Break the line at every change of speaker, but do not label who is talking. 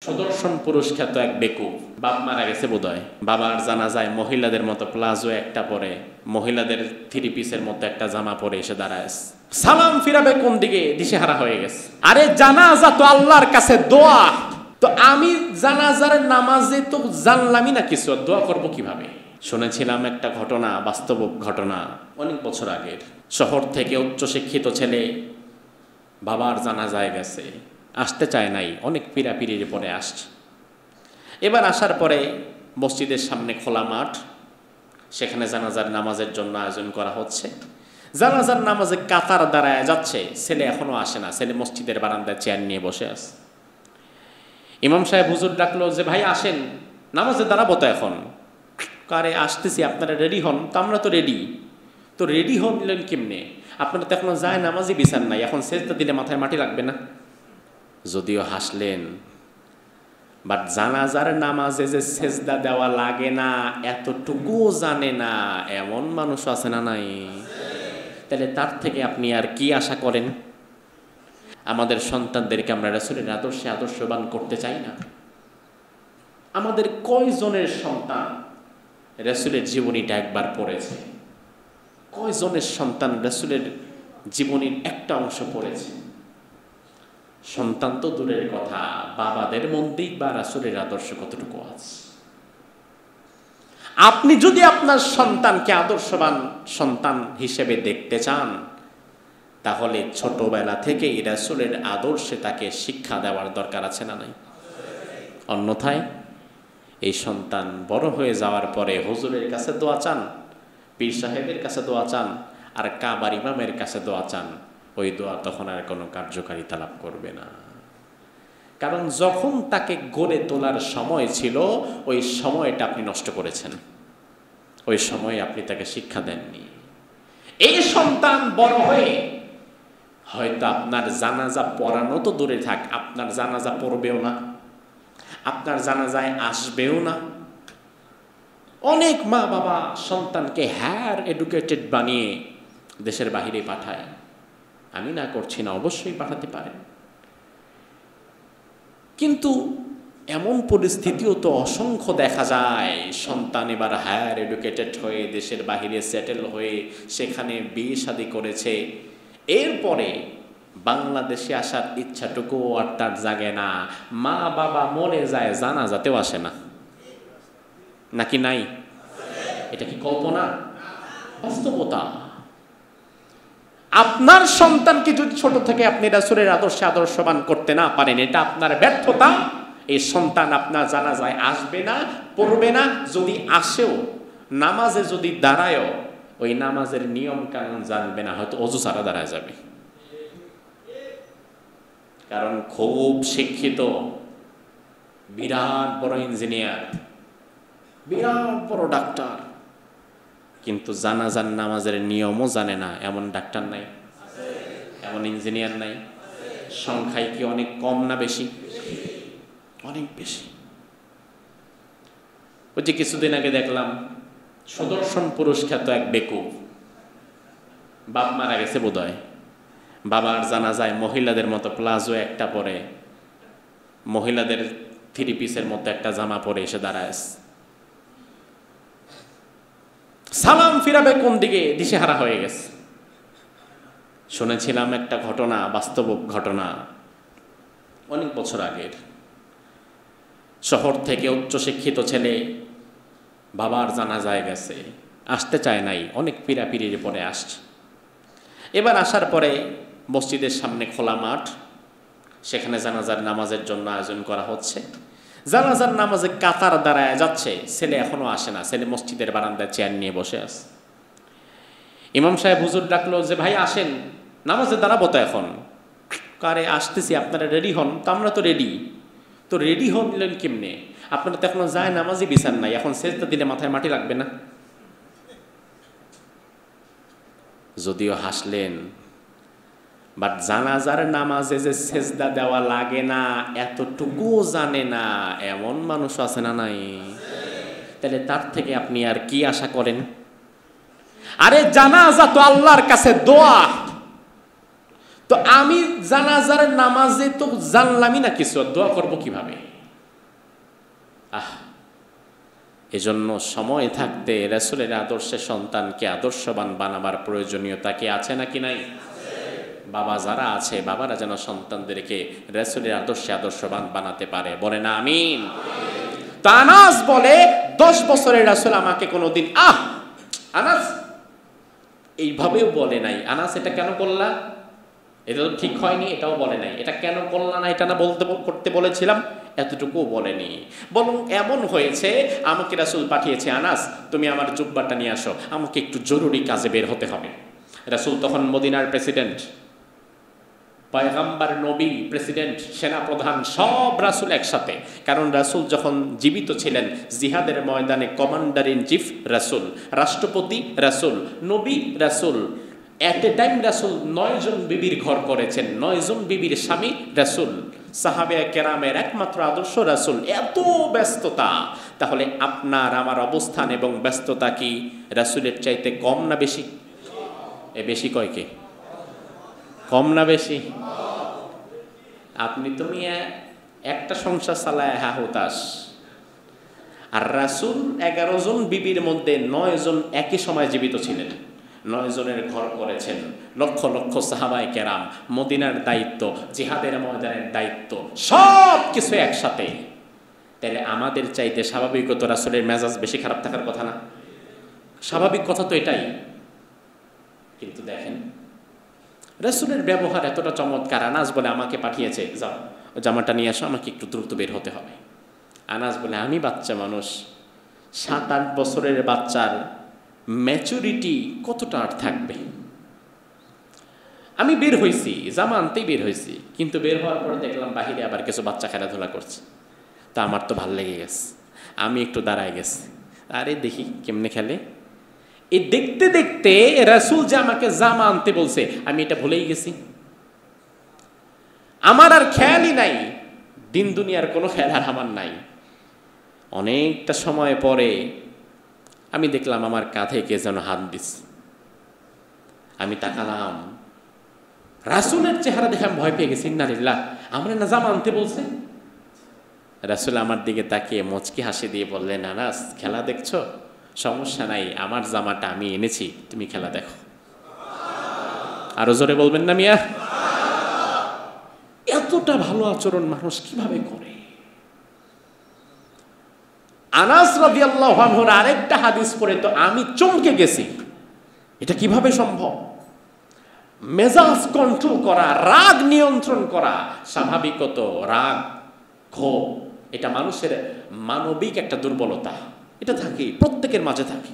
সুদর্শন পুরুষ খ্যাত এক বেকুব, বাপ মারা গেছে বোধহয়। বাবার জানাজায় মহিলাদের মতো প্লাজো একটা পরে, মহিলাদের থ্রি পিসের মতো একটা জামা পরে এসে দাঁড়ায়। সালাম ফিরাবে কোন দিকে, দিশেহারা হয়ে গেছে। আরে জানাজা তো আল্লাহর কাছে দোয়া, তো আমি জানাজার নামাজে তো জানলামই না কিছু, দোয়া করব কিভাবে? শুনেছিলাম একটা ঘটনা, বাস্তব ঘটনা, অনেক বছর আগের। শহর থেকে উচ্চশিক্ষিত ছেলে বাবার জানাজায় গেছে, আসতে চায় নাই, অনেক পীড়াপিড়ির পরে আসছে। এবার আসার পরে মসজিদের সামনে খোলা মাঠ, সেখানে জানাজার নামাজের জন্য আয়োজন করা হচ্ছে। জানাজার নামাজে কাতার দাঁড়ায় যাচ্ছে, ছেলে এখনো আসে না। ছেলে মসজিদের বারান্দায় চেয়ার নিয়ে বসে আছে। ইমাম সাহেব হুজুর ডাকলো যে ভাই আসেন, নামাজে দাঁড়াবো তো এখন। কারে আসতেছি, আপনারা রেডি হন। তো আমরা তো রেডি। তো রেডি হলেন কেমনে? আপনারা তো এখনো যায় নামাজই বিছান নাই, এখন সেজদা দিলে মাথায় মাটি লাগবে না? যদিও হাসলেন, বাট জানাজার নামাজে যে সেজদা দেওয়া লাগে না এতটুকুও জানে না এমন মানুষ আছে না নাই? তাহলে তার থেকে আপনি আর কি আশা করেন? আমাদের সন্তানদেরকে আমরা রাসূলের আদর্শে আদর্শবান করতে চাই না? আমাদের কয়জনের সন্তান রাসূলের জীবনীটা একবার পড়েছে? কয়জনের সন্তান রাসূলের জীবনীর একটা অংশ পড়েছে? সন্তান তো দূরের কথা, বাবাদের মধ্যেই বা রাসূলের আদর্শ কতটুকু আছে? আপনি যদি আপনার সন্তানকে আদর্শবান সন্তান হিসেবে দেখতে চান, তাহলে ছোটবেলা থেকেই রাসূলের আদর্শে তাকে শিক্ষা দেওয়ার দরকার আছে না নাই? অন্যথায় এই সন্তান বড় হয়ে যাওয়ার পরে হুজুরের কাছে দোয়া চান, পীর সাহেবের কাছে দোয়া চান, আর কাবার ইমামের কাছে দোয়া চান, ওই দোয়া তখন আর কোনো কার্যকারিতা লাভ করবে না। কারণ যখন তাকে গড়ে তোলার সময় ছিল, ওই সময়টা আপনি নষ্ট করেছেন, ওই সময়ে আপনি তাকে শিক্ষা দেননি। এই সন্তান বড় হয়ে হয়তো আপনার জানাজা পড়ানো তো দূরে থাক, আপনার জানাজা পড়বেও না, আপনার জানাজায় আসবেও না। অনেক মা বাবা সন্তানকে হায়ার এডুকেটেড বানিয়ে দেশের বাহিরে পাঠায়। আমি না করছি না, অবশ্যই পাঠাতে পারেন, কিন্তু এমন পরিস্থিতিও তো অসংখ্য দেখা যায়। সন্তান এবার হায়ার এডুকেটেড হয়ে দেশের বাহিরে সেটেল হয়ে সেখানে বিয়ে শাদী করেছে, এরপরে বাংলাদেশে আসার ইচ্ছাটুকু আর তার জাগে না। মা বাবা মরে যায়, জানাজাতেও আসে না, নাকি নাই? এটা কি কল্পনা? বাস্তবতা। আপনার সন্তানকে যদি ছোট থেকে আপনি রাসূলের আদর্শে আদর্শবান করতে না পারেন, এটা আপনার ব্যর্থতা। এই সন্তান আপনার জানাজায় আসবে না, পড়বে না, যদি আসেও নামাজে যদি দাঁড়ায়ও ওই নামাজের নিয়ম কানুন জানবে না, হয়তো অজু ছাড়া দাঁড়ায় যাবে। কারণ খুব শিক্ষিত, বিরাট বড় ইঞ্জিনিয়ার, বিরাট বড় ডাক্তার, কিন্তু জানাজার নামাজের নিয়মও জানে না, এমন ডাক্তার নাই, এমন ইঞ্জিনিয়ার নাই। সংখ্যায় কি অনেক কম না বেশি? অনেক বেশি। ওই যে কিছুদিন আগে দেখলাম সুদর্শন পুরুষ খ্যাত এক বেকুব, বাপ মারা গেছে বোধহয়। বাবার জানাজায় মহিলাদের মতো প্লাজো একটা পরে, মহিলাদের থ্রি পিসের মতো একটা জামা পরে এসে দাঁড়ায়। সালাম ফিরাবে কোন দিকে, দিশেহারা হয়ে গেছে। শুনেছিলাম একটা ঘটনা, বাস্তব ঘটনা, অনেক বছর আগের। শহর থেকে উচ্চশিক্ষিত ছেলে বাবার জানাজায় গেছে, আসতে চায় নাই, অনেক পীড়াপিড়ির পরে আসছে। এবার আসার পরে মসজিদের সামনে খোলা মাঠ, সেখানে জানাজার নামাজের জন্য আয়োজন করা হচ্ছে। জানাজার নামাজে কাতার দাঁড়ায় যাচ্ছে, ছেলে এখনো আসে না। ছেলে মসজিদের বারান্দায় চেয়ার নিয়ে বসে আছে। ইমাম সাহেব হুজুর ডাকলো যে ভাই আসেন, নামাজে দাঁড়াবো তো এখন। কারে আসতেছি, আপনারা রেডি হন। তো আমরা তো রেডি। তো রেডি হলেন কেমনে? আপনারা তো এখনো যায় নামাজই বিছান নাই, এখন সেজদা দিলে মাথায় মাটি লাগবে না? যদিও হাসলেন, বাট জানাজার নামাজে যে সেজদা দেওয়া লাগে না এতটুকুও জানে না এমন মানুষ আছে না নাই? তাহলে তার থেকে আপনি আর কি আশা করেন? আরে জানাজা তো আল্লাহর কাছে দোয়া, তো আমি জানাজার নামাজে তো জানলামই না কিছু, দোয়া করব কিভাবে? আহ, এজন্য সময় থাকতে রাসূলের আদর্শের সন্তানকে আদর্শবান বানাবার প্রয়োজনীয়তা কি আছে নাকি নাই? বাবা যারা আছে, বাবারা যেন সন্তানদেরকে রাসূলের আদর্শে আদর্শবান বানাতে পারে, বলে না আমিন। তা আনাস বলে 10 বছরের রাসূল আমাকে কোনোদিন আনাস এইভাবেও বলে নাই, আনাস এটা কেন করলা, এটা তো ঠিক হয়নি, এটাও বলে নাই, এটা কেন করলা না এটা না করতে বলেছিলাম, এতটুকুও বলেনি। বরং এমন হয়েছে আমাকে রাসূল পাঠিয়েছে, আনাস তুমি আমার জুব্বাটা নিয়ে আসো, আমাকে একটু জরুরি কাজে বের হতে হবে। রাসূল তখন মদিনার প্রেসিডেন্ট, পয়গম্বর, নবী, প্রেসিডেন্ট, সেনাপ্রধান সব রাসূল একসাথে। কারণ রাসূল যখন জীবিত ছিলেন জিহাদের ময়দানে কমান্ডার ইন চিফ রাসূল, রাষ্ট্রপতি রাসূল, নবী রাসূল, এট এ টাইম রাসূল 9 জন বিবির ঘর করেছেন, 9 জন বিবির স্বামী রাসূল, সাহাবে কেরামের একমাত্র আদর্শ রাসূল। এত ব্যস্ততা, তাহলে আপনার আমার অবস্থান এবং ব্যস্ততা কি রাসূলের চাইতে কম না বেশি? এ বেশি কয় কে? কম না বেশি? আপনি তুমি একটা সংসার চালায় হতাশ, আর রাসূল 11 জন বিবির মধ্যে 9 জন একই সময় জীবিত ছিলেন, 9 জনের ঘর করেছেন, লক্ষ লক্ষ সাহাবায়ে কেরাম, মদিনার দায়িত্ব, জিহাদের ময়দানের দায়িত্ব, সব কিছু একসাথে। তাহলে আমাদের চাইতে স্বাভাবিকত রাসূলের মেজাজ বেশি খারাপ থাকার কথা না? স্বাভাবিক কথা তো এটাই। কিন্তু দেখেন রাসূলের ব্যবহার এতটা চমৎকার। আনাস বলে আমাকে পাঠিয়েছে, যাও জামাটা নিয়ে আসো, আমাকে একটু দ্রুত বের হতে হবে। আনাস বলে আমি বাচ্চা মানুষ, 7-8 বছরের বাচ্চার ম্যাচুরিটি কতটা আর থাকবে। আমি বের হয়েছি, জামা আনতেই বের হয়েছি, কিন্তু বের হওয়ার পরে দেখলাম বাহিরে আবার কিছু বাচ্চা খেলাধুলা করছে, তা আমার তো ভাল লেগে গেছে, আমি একটু দাঁড়ায় গেছি, আরে দেখি কেমনে খেলে। এই দেখতে দেখতে রাসূল যে আমাকে জামা আনতে বলছে আমি এটা ভুলেই গেছি, আমার আর খেয়ালই নাই, দিন দুনিয়ার কোনো খেয়াল আর আমার নাই। অনেকটা সময় পরে আমি দেখলাম আমার কাঁধে কে যেন হাত দিস, আমি তাকালাম, রাসূলের চেহারা দেখে আমি ভয় পেয়ে গেছি, ইন্নালিল্লাহ, আমরা না জামা আনতে বলছে। রাসূল আমার দিকে তাকিয়ে মুচকি হাসি দিয়ে বললেন, আনাস খেলা দেখছো? সমস্যা নাই, আমার জামাটা আমি এনেছি, তুমি খেলা দেখো। আরো জোরে বলবেন না মিয়া? এতটা ভালো আচরণ মানুষ কিভাবে করে? আনাস রাদিয়াল্লাহু আনহুর আরেকটা হাদিস পড়ে তো আমি চমকে গেছি, এটা কিভাবে সম্ভব? মেজাজ কন্ট্রোল করা, রাগ নিয়ন্ত্রণ করা। স্বাভাবিকত রাগ, ক্ষোভ এটা মানুষের মানবিক একটা দুর্বলতা, এটা থাকে, প্রত্যেকের মাঝে থাকে।